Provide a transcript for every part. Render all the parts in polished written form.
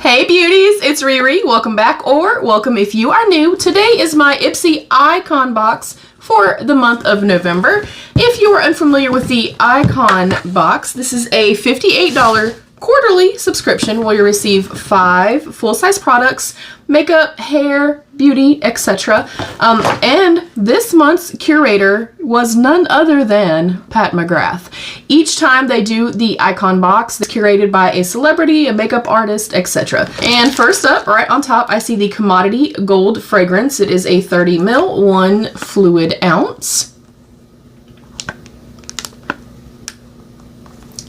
Hey beauties, it's Riri. Welcome back, or welcome if you are new. Today is my Ipsy icon box for the month of November. If you are unfamiliar with the icon box, this is a $58 quarterly subscription where you receive 5 full-size products, makeup, hair, beauty, etc. And this month's curator was none other than Pat Mcgrath. Each time they do the icon box, it's curated by a celebrity, a makeup artist, etc. And first up, right on top, I see the Commodity Gold fragrance. It is a 30 ml, 1 fluid ounce.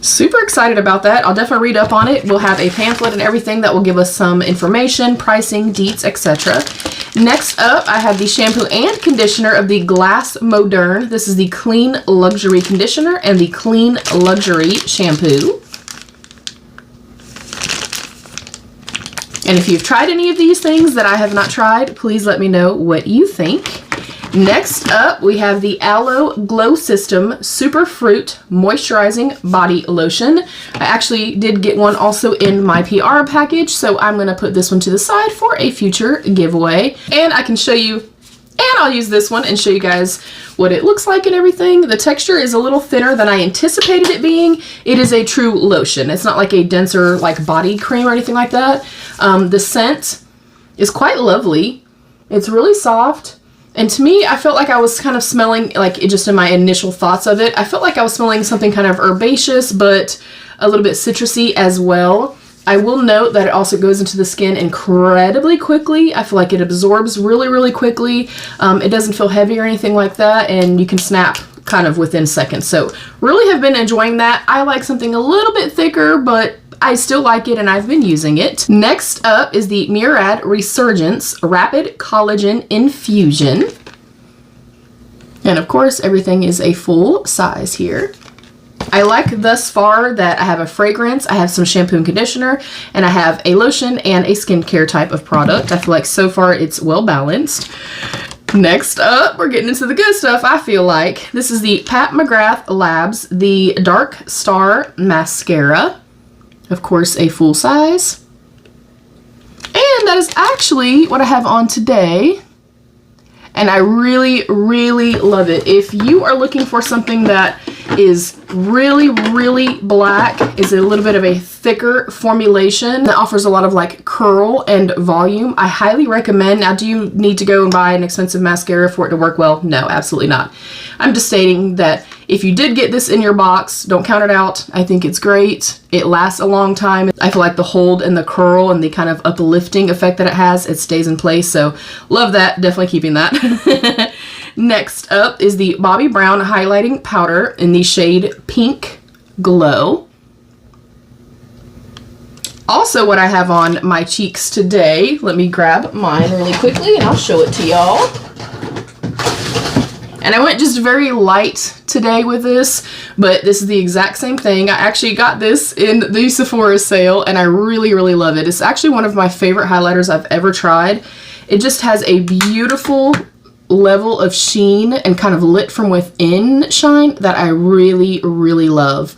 Super excited about that. I'll definitely read up on it. We'll have a pamphlet and everything that will give us some information, pricing, deets, etc. Next up, I have the shampoo and conditioner of the Glass Moderne. This is the Clean Luxury Conditioner and the Clean Luxury Shampoo. And if you've tried any of these things that I have not tried, please let me know what you think. Next up, we have the Aloe Glow System Super Fruit Moisturizing Body Lotion. I actually did get one also in my PR package, so I'm going to put this one to the side for a future giveaway. And I can show you, and I'll use this one and show you guys what it looks like and everything. The texture is a little thinner than I anticipated it being. It is a true lotion. It's not like a denser like body cream or anything like that. The scent is quite lovely. It's really soft. And to me, I felt like I was kind of smelling, like just in my initial thoughts of it, I felt like I was smelling something kind of herbaceous, but a little bit citrusy as well. I will note that it also goes into the skin incredibly quickly. I feel like it absorbs really, really quickly. It doesn't feel heavy or anything like that, and you can snap kind of within seconds. So really have been enjoying that. I like something a little bit thicker, but I still like it and I've been using it. Next up is the Murad Resurgence Rapid Collagen Infusion. And of course, everything is a full size here. I like thus far that I have a fragrance, I have some shampoo and conditioner, and I have a lotion and a skincare type of product. I feel like so far it's well balanced. Next up, we're getting into the good stuff, I feel like. This is the Pat Mcgrath Labs, the Dark Star Mascara. Of course, a full size. And that is actually what I have on today. And I really, really love it. If you are looking for something that is really, really black, is a little bit of a thicker formulation that offers a lot of like curl and volume, I highly recommend. Now, do you need to go and buy an expensive mascara for it to work well? No, absolutely not. I'm just stating that if you did get this in your box, don't count it out. I think it's great. It lasts a long time. I feel like the hold and the curl and the kind of uplifting effect that it has, it stays in place. So love that. Definitely keeping that. Next up is the Bobbi Brown Highlighting Powder in the shade Pink Glow. Also, what I have on my cheeks today, let me grab mine really quickly and I'll show it to y'all. And I went just very light today with this, but this is the exact same thing. I actually got this in the Sephora sale and I really, really love it. It's actually one of my favorite highlighters I've ever tried. It just has a beautiful level of sheen and kind of lit from within shine that I really, really love.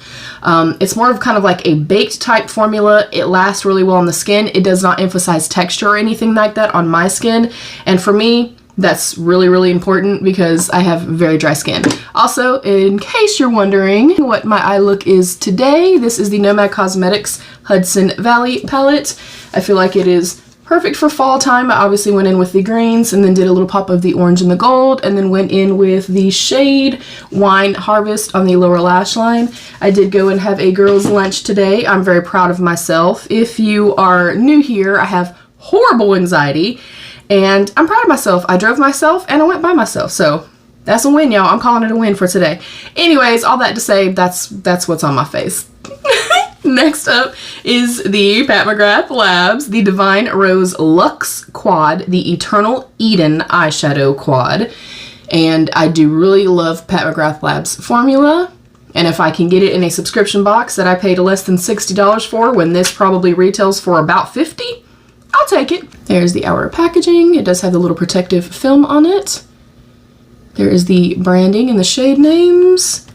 It's more of kind of like a baked type formula. It lasts really well on the skin. It does not emphasize texture or anything like that on my skin. And for me, that's really, really important because I have very dry skin. Also, in case you're wondering what my eye look is today, this is the NOMAD Cosmetics Hudson Valley palette. I feel like it is perfect for fall time. I obviously went in with the greens and then did a little pop of the orange and the gold and then went in with the shade Wine Harvest on the lower lash line. I did go and have a girls' lunch today. I'm very proud of myself. If you are new here, I have horrible anxiety. And I'm proud of myself. I drove myself and I went by myself. So that's a win, y'all. I'm calling it a win for today. Anyways, all that to say, that's what's on my face. Next up is the Pat Mcgrath Labs, the Divine Rose Luxe Quad, the Eternal Eden Eyeshadow Quad. And I do really love Pat Mcgrath Labs formula. And if I can get it in a subscription box that I paid less than $60 for when this probably retails for about $50, I'll take it. There's the outer packaging. It does have the little protective film on it. There is the branding and the shade names.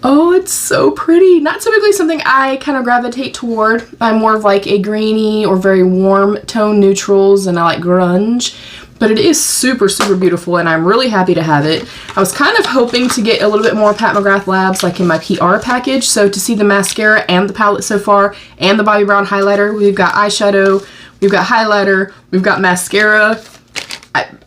Oh, it's so pretty. Not typically something I kind of gravitate toward. I'm more of like a greeny or very warm tone neutrals, and I like grunge. But it is super, super beautiful, and I'm really happy to have it. I was kind of hoping to get a little bit more Pat McGrath Labs like in my PR package. So to see the mascara and the palette so far, and the Bobbi Brown highlighter, we've got eyeshadow, we've got highlighter, we've got mascara.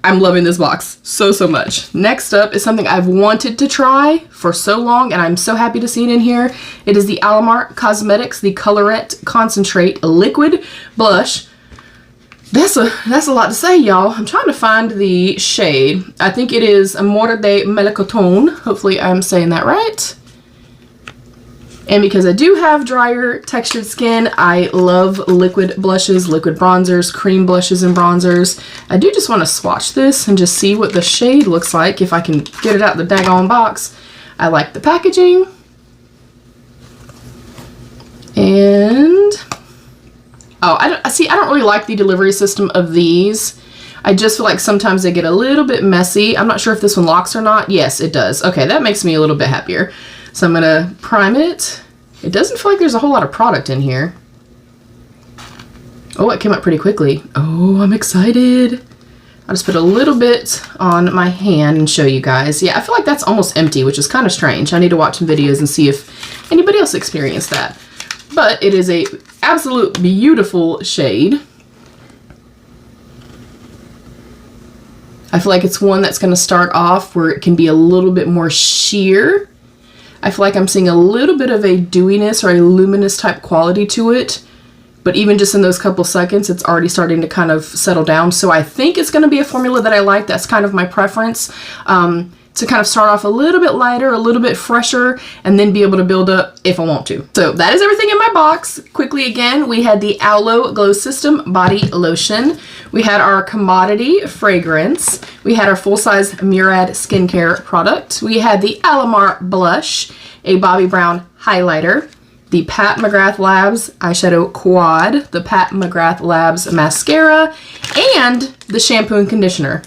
I'm loving this box so, so much. Next up is something I've wanted to try for so long, and I'm so happy to see it in here. It is the Alamar Cosmetics, the Colorette Concentrate Liquid Blush. That's a lot to say, y'all. I'm trying to find the shade. I think it is Amore de Melocotone. Hopefully I'm saying that right. And because I do have drier textured skin, I love liquid blushes, liquid bronzers, cream blushes and bronzers. I do just want to swatch this and just see what the shade looks like if I can get it out the daggone box. I like the packaging. And oh, I don't really like the delivery system of these. I just feel like sometimes they get a little bit messy. I'm not sure if this one locks or not. Yes, it does. Okay, that makes me a little bit happier. So I'm gonna prime it. It doesn't feel like there's a whole lot of product in here. Oh, it came up pretty quickly. Oh, I'm excited. I'll just put a little bit on my hand and show you guys. Yeah, I feel like that's almost empty, which is kind of strange. I need to watch some videos and see if anybody else experienced that. But it is a absolute beautiful shade. I feel like it's one that's going to start off where it can be a little bit more sheer. I feel like I'm seeing a little bit of a dewiness or a luminous type quality to it. But even just in those couple seconds, it's already starting to kind of settle down. So I think it's going to be a formula that I like. That's kind of my preference. To kind of start off a little bit lighter, a little bit fresher, and then be able to build up if I want to. So that is everything in my box. Quickly again, we had the Aloe Glow System Body Lotion. We had our commodity fragrance. We had our full-size Murad skincare product. We had the Alamar Blush, a Bobbi Brown highlighter, the Pat McGrath Labs eyeshadow quad, the Pat McGrath Labs mascara, and the shampoo and conditioner.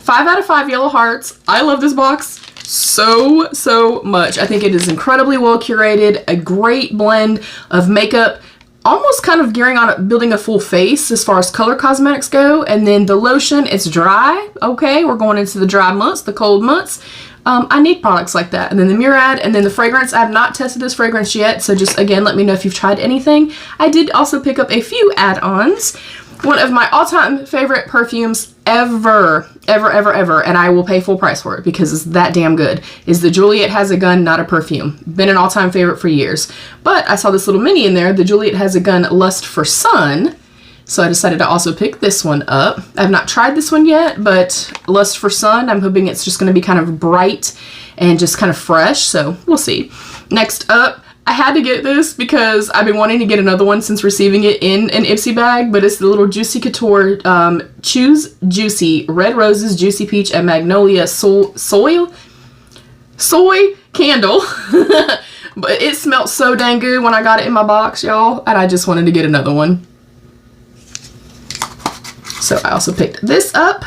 5 out of 5 yellow hearts. I love this box so, so much. I think it is incredibly well curated, a great blend of makeup, almost kind of gearing on it, building a full face as far as color cosmetics go. And then the lotion, it's dry. Okay, we're going into the dry months, the cold months. I need products like that. And then the Murad, and then the fragrance. I have not tested this fragrance yet, so just again, let me know if you've tried anything. I did also pick up a few add-ons. One of my all-time favorite perfumes ever, and I will pay full price for it because it's that damn good, is the Juliet Has a Gun Not a Perfume. Been an all-time favorite for years. But I saw this little mini in there, the Juliet Has a Gun Lust for Sun. So I decided to also pick this one up. I've not tried this one yet, but Lust for Sun, I'm hoping it's just going to be kind of bright and just kind of fresh, so we'll see. Next up, I had to get this because I've been wanting to get another one since receiving it in an Ipsy bag, but it's the little Juicy Couture Choose Juicy Red Roses, Juicy Peach, and Magnolia Soy Candle. But it smelled so dang good when I got it in my box, y'all, and I just wanted to get another one. So I also picked this up.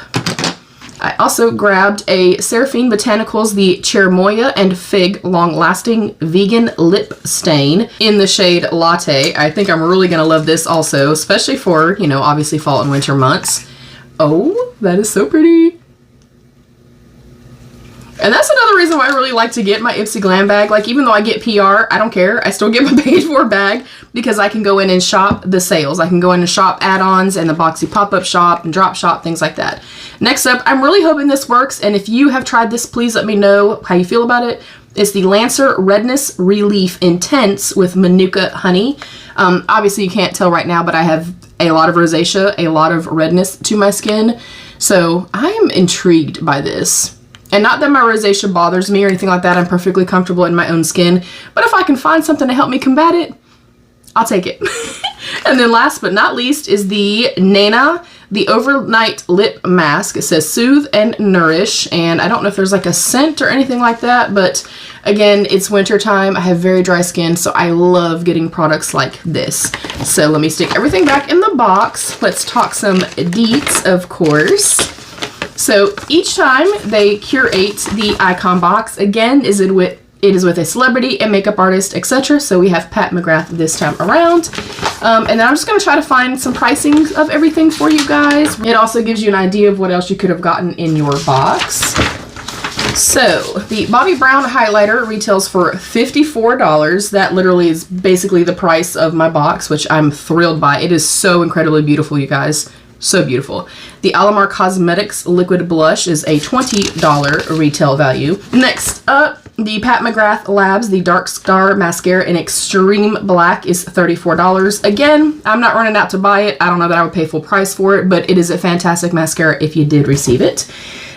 I also grabbed a Seraphine Botanicals, the Cherimoya and Fig Long Lasting Vegan Lip Stain in the shade Latte. I think I'm really going to love this also, especially for, you know, obviously fall and winter months. Oh, that is so pretty. And that's another reason why I really like to get my Ipsy Glam bag. Like, even though I get PR, I don't care. I still get my paid for bag because I can go in and shop the sales. I can go in and shop add-ons and the Boxy pop-up shop and drop shop, things like that. Next up, I'm really hoping this works. And if you have tried this, please let me know how you feel about it. It's the Lancer Redness Relief Intense with Manuka Honey. Obviously, you can't tell right now, but I have a lot of rosacea, a lot of redness to my skin. So I am intrigued by this. And not that my rosacea bothers me or anything like that. I'm perfectly comfortable in my own skin. But if I can find something to help me combat it, I'll take it. And then last but not least is the Nana, the Overnight Lip Mask. It says Soothe and Nourish. And I don't know if there's like a scent or anything like that. But again, it's winter time. I have very dry skin. So I love getting products like this. So let me stick everything back in the box. Let's talk some deets, of course. So each time they curate the icon box, again, is it with It is with a celebrity and makeup artist, etc. So we have Pat McGrath this time around. And then I'm just going to try to find some pricing of everything for you guys. It also gives you an idea of what else you could have gotten in your box. So the Bobbi Brown highlighter retails for $54. That literally is basically the price of my box, which I'm thrilled by. It is so incredibly beautiful, you guys. So beautiful. The Alamar Cosmetics liquid blush is a $20 retail value. Next up, the Pat McGrath Labs, the Dark Star Mascara in Extreme Black is $34. Again, I'm not running out to buy it. I don't know that I would pay full price for it, but it is a fantastic mascara if you did receive it.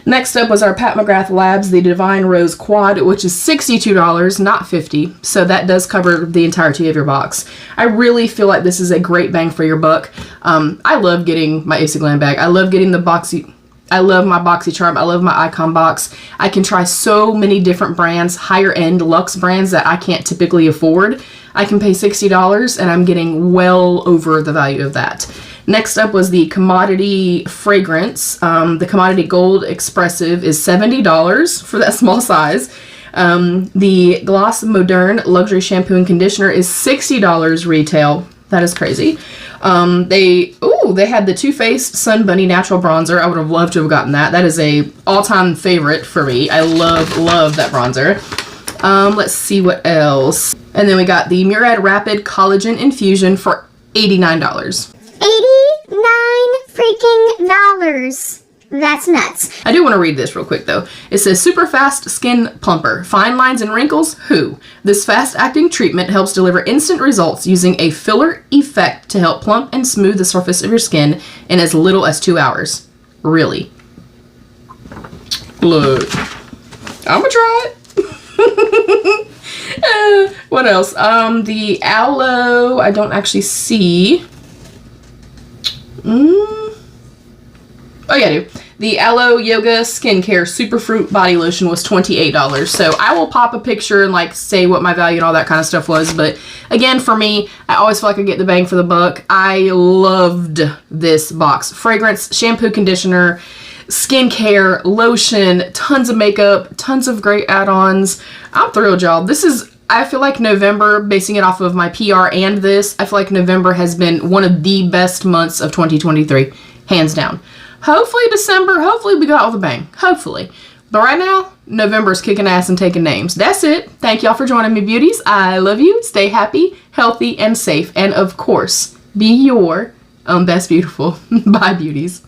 Next up was our Pat McGrath Labs, the Divine Rose Quad, which is $62, not $50. So that does cover the entirety of your box. I really feel like this is a great bang for your buck. I love getting my Ipsy Glam bag. I love getting the boxy. I love my BoxyCharm. I love my Icon box. I can try so many different brands, higher end luxe brands that I can't typically afford. I can pay $60 and I'm getting well over the value of that. Next up was the Commodity Fragrance. The Commodity Gold Expressive is $70 for that small size. The Gloss Moderne Luxury Shampoo and Conditioner is $60 retail. That is crazy. They had the Too Faced Sun Bunny Natural Bronzer. I would have loved to have gotten that. That is a all-time favorite for me. I love that bronzer. Let's see what else. And then we got the Murad Rapid Collagen Infusion for $89. 89 freaking dollars. That's nuts. I do want to read this real quick though. It says super fast skin plumper. Fine lines and wrinkles? Who? This fast acting treatment helps deliver instant results using a filler effect to help plump and smooth the surface of your skin in as little as 2 hours. Really? Look. I'm gonna try it. What else? The aloe, I don't actually see. Oh yeah, I do. The Aloe Yoga Skincare Superfruit Body Lotion was $28. So I will pop a picture and like say what my value and all that kind of stuff was. But again, for me, I always feel like I get the bang for the buck. I loved this box. Fragrance, shampoo, conditioner, skincare, lotion, tons of makeup, tons of great add-ons. I'm thrilled, y'all. This is, I feel like November, basing it off of my PR and this, I feel like November has been one of the best months of 2023. Hands down. Hopefully December, hopefully we got all the bang. Hopefully. But right now, November's kicking ass and taking names. That's it. Thank y'all for joining me, beauties. I love you. Stay happy, healthy, and safe. And of course, be your own best beautiful. Bye, beauties.